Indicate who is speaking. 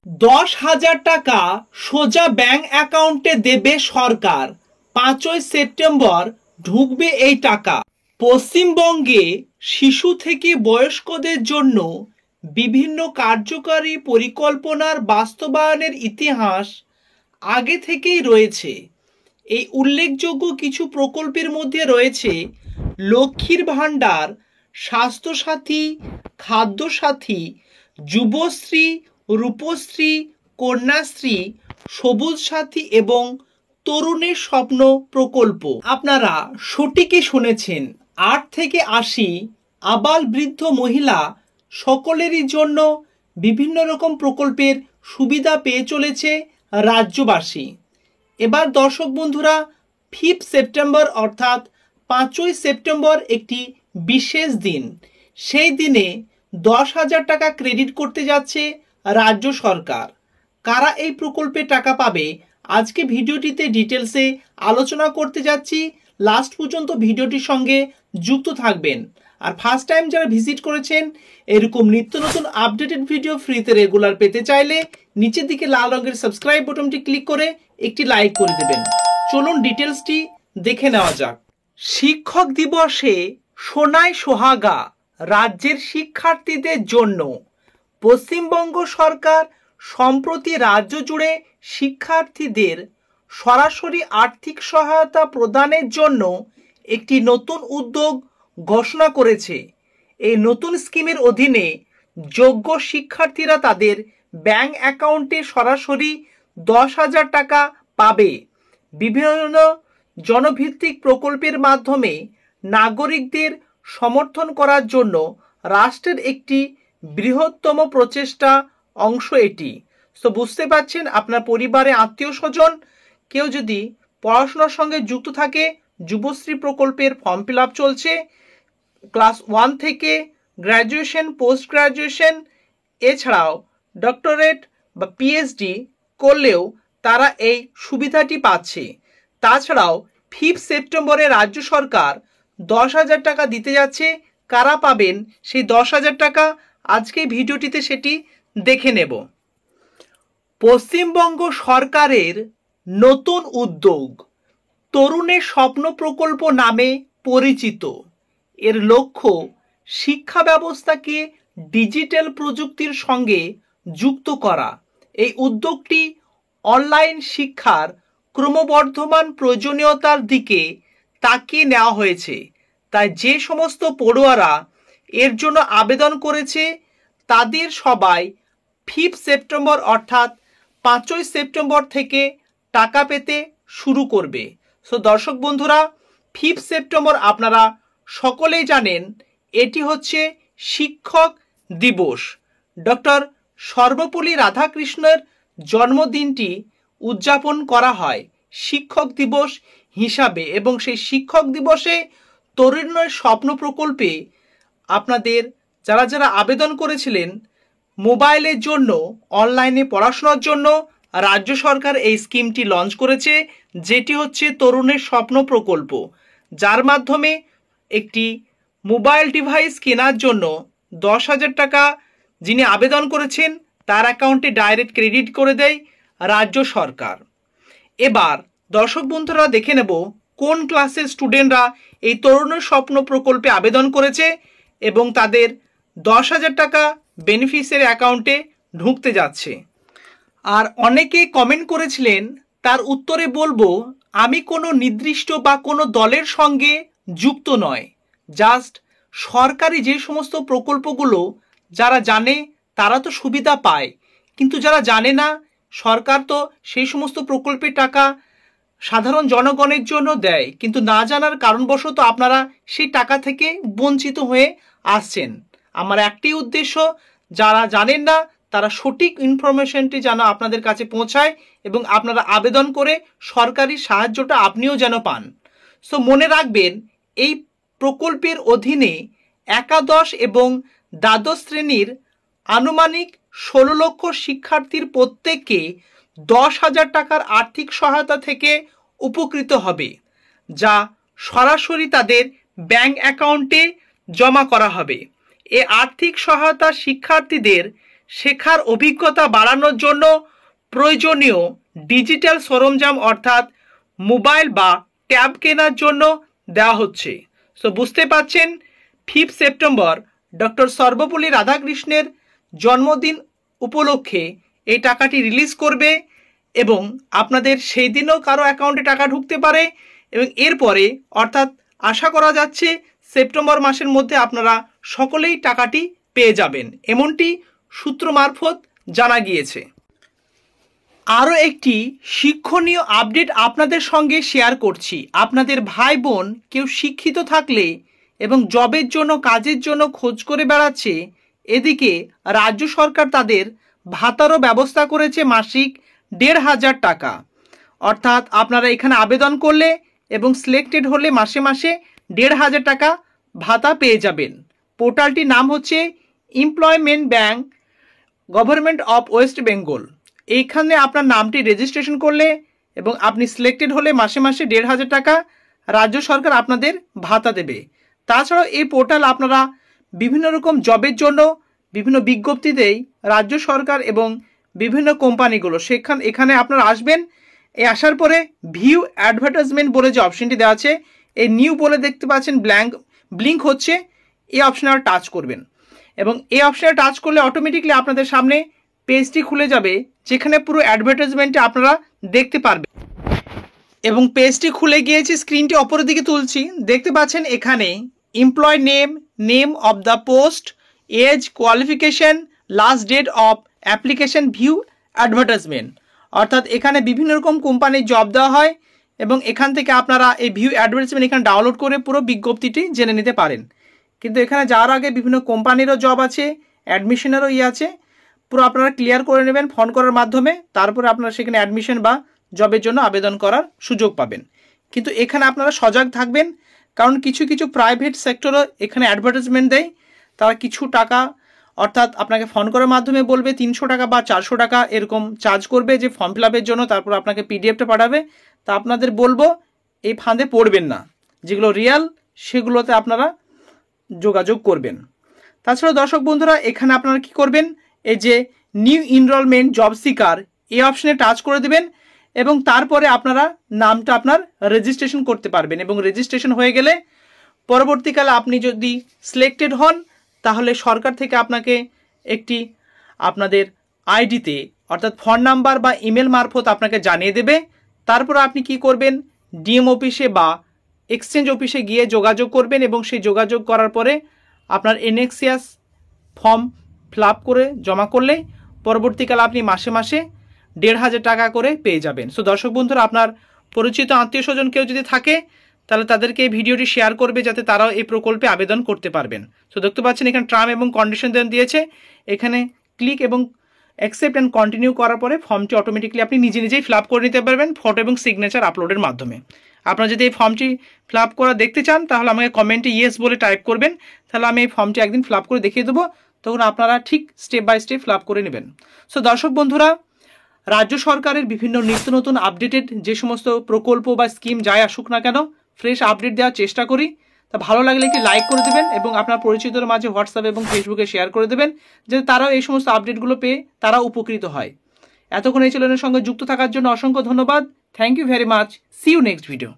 Speaker 1: 10,000 টাকা সোজা ব্যাংক অ্যাকাউন্টে দেবে সরকার। 5ই সেপ্টেম্বর ঢুকবে এই টাকা। পশ্চিমবঙ্গে শিশু থেকে বয়স্কদের জন্য বিভিন্ন কার্যকারী পরিকল্পনার বাস্তবায়নের ইতিহাস আগে থেকেই রয়েছে। এই উল্লেখযোগ্য কিছু প্রকল্পের মধ্যে রয়েছে লক্ষ্মীর ভাণ্ডার, স্বাস্থ্যসাথী, খাদ্যসাথী, যুবশ্রী, রূপশ্রী, কন্যাশ্রী, সবুজ সাথী এবং তরুণের স্বপ্ন প্রকল্প। আপনারা সঠিকই শুনেছেন, 8 থেকে 80 আবাল বৃদ্ধ মহিলা সকলেরই জন্য বিভিন্ন রকম প্রকল্পের সুবিধা পেয়ে চলেছে রাজ্যবাসী। এবার দর্শক বন্ধুরা, 5 সেপ্টেম্বর অর্থাৎ 5ই সেপ্টেম্বর একটি বিশেষ দিন। সেই দিনে 10,000 টাকা ক্রেডিট করতে যাচ্ছে রাজ্য সরকার। কারা এই প্রকল্পে টাকা পাবে আজকে ভিডিওটিতে ডিটেলসে আলোচনা করতে যাচ্ছি। লাস্ট পর্যন্ত ভিডিওটির সঙ্গে যুক্ত থাকবেন। আর ফার্স্ট টাইম যারা ভিজিট করেছেন, এরকম নিত্য নতুন আপডেটেড ভিডিও ফ্রিতে রেগুলার পেতে চাইলে নিচের দিকে লাল রঙের সাবস্ক্রাইব বাটনটি ক্লিক করে একটি লাইক করে দেবেন। চলুন ডিটেলসটি দেখে নেওয়া যাক। শিক্ষক দিবসে সোনায় সোহাগা রাজ্যের শিক্ষার্থীদের জন্য। পশ্চিমবঙ্গ সরকার সম্প্রতি রাজ্য জুড়ে শিক্ষার্থীদের সরাসরি আর্থিক সহায়তা প্রদানের জন্য একটি নতুন উদ্যোগ ঘোষণা করেছে। এই নতুন স্কিমের অধীনে যোগ্য শিক্ষার্থীরা তাদের ব্যাংক অ্যাকাউন্টে সরাসরি 10,000 টাকা পাবে। বিভিন্ন জনভিত্তিক প্রকল্পের মাধ্যমে নাগরিকদের সমর্থন করার জন্য রাষ্ট্রের একটি বৃহত্তম প্রচেষ্টা অংশ এটি। তো বুঝতে পারছেন, আপনার পরিবারে আত্মীয় স্বজন কেউ যদি পড়াশোনার সঙ্গে যুক্ত থাকে, যুবশ্রী প্রকল্পের ফর্ম ফিল আপ চলছে। ক্লাস 1 থেকে গ্র্যাজুয়েশন, পোস্ট গ্র্যাজুয়েশন, এছাড়াও ডক্টরেট বা পিএইচডি করলেও তারা এই সুবিধাটি পাচ্ছে। তাছাড়াও 5 সেপ্টেম্বরে রাজ্য সরকার 10,000 টাকা দিতে যাচ্ছে। কারা পাবেন সেই 10,000 টাকা আজকে ভিডিওটিতে সেটি দেখে নেব। পশ্চিমবঙ্গ সরকারের নতুন উদ্যোগ তরুণের স্বপ্ন প্রকল্প নামে পরিচিত। এর লক্ষ্য শিক্ষা ব্যবস্থাকে ডিজিটাল প্রযুক্তির সঙ্গে যুক্ত করা। এই উদ্যোগটি অনলাইন শিক্ষার ক্রমবর্ধমান প্রয়োজনীয়তার দিকে তাকিয়ে নেওয়া হয়েছে। তাই যে সমস্ত পড়ুয়ারা এর জন্য আবেদন করেছে তাদের সবাই 5 সেপ্টেম্বর অর্থাৎ 5ই সেপ্টেম্বর থেকে টাকা পেতে শুরু করবে। সো দর্শক বন্ধুরা, 5 সেপ্টেম্বর আপনারা সকলেই জানেন এটি হচ্ছে শিক্ষক দিবস। ডক্টর সর্বপল্লী রাধাকৃষ্ণের জন্মদিনটি উদযাপন করা হয় শিক্ষক দিবস হিসাবে, এবং সেই শিক্ষক দিবসে তরুণের স্বপ্ন প্রকল্পে আপনাদের যারা যারা আবেদন করেছিলেন মোবাইলের জন্য, অনলাইনে পড়াশোনার জন্য, রাজ্য সরকার এই স্কিমটি লঞ্চ করেছে, যেটি হচ্ছে তরুণের স্বপ্ন প্রকল্প। যার মাধ্যমে একটি মোবাইল ডিভাইস কেনার জন্য 10,000 টাকা যিনি আবেদন করেছেন তার অ্যাকাউন্টে ডাইরেক্ট ক্রেডিট করে দেয় রাজ্য সরকার। এবার দর্শক বন্ধুরা দেখে নেব কোন ক্লাসের স্টুডেন্টরা এই তরুণের স্বপ্ন প্রকল্পে আবেদন করেছে এবং তাদের 10,000 টাকা বেনিফিশিয়ারি অ্যাকাউন্টে ঢুকতে যাচ্ছে। আর অনেকে কমেন্ট করেছিলেন, তার উত্তরে বলবো আমি কোনো নির্দিষ্ট বা কোনো দলের সঙ্গে যুক্ত নয়। জাস্ট সরকারি যে সমস্ত প্রকল্পগুলো যারা জানে তারা তো সুবিধা পায়, কিন্তু যারা জানে না সরকার তো সেই সমস্ত প্রকল্পের টাকা সাধারণ জনগণের জন্য দেয়, কিন্তু না জানার কারণবশত আপনারা সেই টাকা থেকে বঞ্চিত হয়ে আসছেন। আমার একটি উদ্দেশ্য, যারা জানেন না তারা সঠিক ইনফরমেশনটি যেন আপনাদের কাছে পৌঁছায় এবং আপনারা আবেদন করে সরকারি সাহায্যটা আপনিও যেন পান। সো মনে রাখবেন, এই প্রকল্পের অধীনে একাদশ এবং দ্বাদশ শ্রেণীর আনুমানিক 16 লক্ষ শিক্ষার্থীর প্রত্যেককে 10,000 টাকার আর্থিক সহায়তা থেকে উপকৃত হবে, যা সরাসরি তাদের ব্যাংক অ্যাকাউন্টে জমা করা হবে। এই আর্থিক সহায়তা শিক্ষার্থীদের শেখার অভিজ্ঞতা বাড়ানোর জন্য প্রয়োজনীয় ডিজিটাল সরঞ্জাম অর্থাৎ মোবাইল বা ট্যাব কেনার জন্য দেওয়া হচ্ছে। সো বুঝতে পারছেন 5 সেপ্টেম্বর ডক্টর সর্বপল্লী রাধাকৃষ্ণের জন্মদিন উপলক্ষে এই টাকাটি রিলিজ করবে এবং আপনাদের সেই দিনও কারো অ্যাকাউন্টে টাকা ঢুকতে পারে এবং এরপরে অর্থাৎ আশা করা যাচ্ছে সেপ্টেম্বর মাসের মধ্যে আপনারা সকলেই টাকাটি পেয়ে যাবেন, এমনটি সূত্র মারফত জানা গিয়েছে। আরও একটি শিক্ষণীয় আপডেট আপনাদের সঙ্গে শেয়ার করছি। আপনাদের ভাই বোন কেউ শিক্ষিত থাকলে এবং জবের জন্য কাজের জন্য খোঁজ করে বেড়াচ্ছে, এদিকে রাজ্য সরকার তাদের ভাতারও ব্যবস্থা করেছে মাসিক ১,৫০০ টাকা। অর্থাৎ আপনারা এখানে আবেদন করলে এবং সিলেক্টেড হলে মাসে মাসে ১,৫০০ টাকা ভাতা পেয়ে যাবেন। পোর্টালটির নাম হচ্ছে employment bank government of West Bengal. এইখানে আপনার নামটি রেজিস্ট্রেশন করলে এবং আপনি সিলেক্টেড হলে মাসে মাসে ১,৫০০ টাকা রাজ্য সরকার আপনাদের ভাতা দেবে। তাছাড়াও এই পোর্টাল আপনারা বিভিন্ন রকম জবের জন্য বিভিন্ন বিজ্ঞপ্তিতেই রাজ্য সরকার এবং বিভিন্ন কোম্পানিগুলো এখানে আপনারা আসবেন। এই আসার পরে ভিউ অ্যাডভার্টাইজমেন্ট বলে যে অপশনটি দেওয়া আছে, এই নিউ বলে দেখতে পাচ্ছেন ব্লিঙ্ক হচ্ছে, এই অপশনে আর টাচ করবেন এবং এই অপশনে টাচ করলে অটোমেটিকলি আপনাদের সামনে পেজটি খুলে যাবে যেখানে পুরো অ্যাডভার্টাইজমেন্টটি আপনারা দেখতে পারবেন। এবং পেজটি খুলে গিয়েছে, স্ক্রিনটি অপরের দিকে তুলছি, দেখতে পাচ্ছেন এখানে employ name, name of the post, age, qualification, last date of application, view advertisement. অর্থাৎ এখানে বিভিন্ন রকম কোম্পানির জব দেওয়া হয় এবং এখান থেকে আপনারা এই ভিউ অ্যাডভার্টাইজমেন্ট এখানে ডাউনলোড করে পুরো বিজ্ঞপ্তিটি জেনে নিতে পারেন। কিন্তু এখানে যাওয়ার আগে বিভিন্ন কোম্পানিরও জব আছে, অ্যাডমিশনেরও আছে, পুরো আপনারা ক্লিয়ার করে নেবেন ফোন করার মাধ্যমে, তারপরে আপনারা সেখানে অ্যাডমিশন বা জবের জন্য আবেদন করার সুযোগ পাবেন। কিন্তু এখানে আপনারা সজাগ থাকবেন, কারণ কিছু কিছু প্রাইভেট সেক্টরও এখানে অ্যাডভার্টাইজমেন্ট দেয়। তারা কিছু টাকা অর্থাৎ আপনাকে ফোন করার মাধ্যমে বলবে 300 টাকা বা 400 টাকা এরকম চার্জ করবে যে ফর্ম ফিল আপের জন্য, তারপর আপনাকে পিডিএফটা পাঠাবে। তা আপনাদের বলবো এই ফাঁদে পড়বেন না, যেগুলো রিয়াল সেগুলোতে আপনারা যোগাযোগ করবেন। তাছাড়া দর্শক বন্ধুরা এখানে আপনারা কি করবেন, এই যে নিউ এনরোলমেন্ট জব সিকার এই অপশনে টাচ করে দেবেন এবং তারপরে আপনারা নামটা আপনার রেজিস্ট্রেশন করতে পারবেন এবং রেজিস্ট্রেশন হয়ে গেলে পরবর্তীকালে আপনি যদি সিলেক্টেড হন তাহলে সরকার থেকে আপনাকে একটি আপনাদের আইডিতে অর্থাৎ ফোন নাম্বার বা ইমেল মারফত আপনাকে জানিয়ে দেবে। তারপর আপনি কি করবেন, ডিএম অফিসে বা এক্সচেঞ্জ অফিসে গিয়ে যোগাযোগ করবেন এবং সেই যোগাযোগ করার পরে আপনার এনএক্সিয়াস ফর্ম ফিল আপ করে জমা করলে পরবর্তীকালে আপনি মাসে মাসে ১,৫০০ টাকা করে পেয়ে যাবেন। সো দর্শক বন্ধুরা আপনার পরিচিত আত্মীয় স্বজন কেউ যদি থাকে তাহলে তাদেরকে এই ভিডিওটি শেয়ার করবে যাতে তারাও এই প্রকল্পে আবেদন করতে পারবেন। সো দেখতে পাচ্ছেন এখানে টার্ম এবং কন্ডিশন দিয়েছে, এখানে ক্লিক এবং অ্যাকসেপ্ট অ্যান্ড কন্টিনিউ করার পরে ফর্মটি অটোমেটিকলি আপনি নিজে নিজেই ফিল আপ করে নিতে পারবেন ফটো এবং সিগনেচার আপলোডের মাধ্যমে। আপনারা যদি এই ফর্মটি ফিল আপ করা দেখতে চান তাহলে আমাকে কমেন্টে ইয়েস বলে টাইপ করবেন, তাহলে আমি এই ফর্মটি একদিন ফিল আপ করে দেখিয়ে দেবো, তখন আপনারা ঠিক step by step fill up করে নেবেন। সো দর্শক বন্ধুরা রাজ্য সরকারের বিভিন্ন নিত্য নতুন আপডেটেড যে সমস্ত প্রকল্প বা স্কিম যাই আসুক না কেন ফ্রেশ আপডেট দেওয়ার চেষ্টা করি। তা ভালো লাগলে একটি লাইক করে দেবেন এবং আপনার পরিচিতদের মাঝে হোয়াটসঅ্যাপ এবং ফেসবুকে শেয়ার করে দেবেন যাতে তারাও এই সমস্ত আপডেটগুলো পেয়ে তারা উপকৃত হয়। এতক্ষণ এই চ্যানেলের সঙ্গে যুক্ত থাকার জন্য অসংখ্য ধন্যবাদ। Thank you very much. See you next video.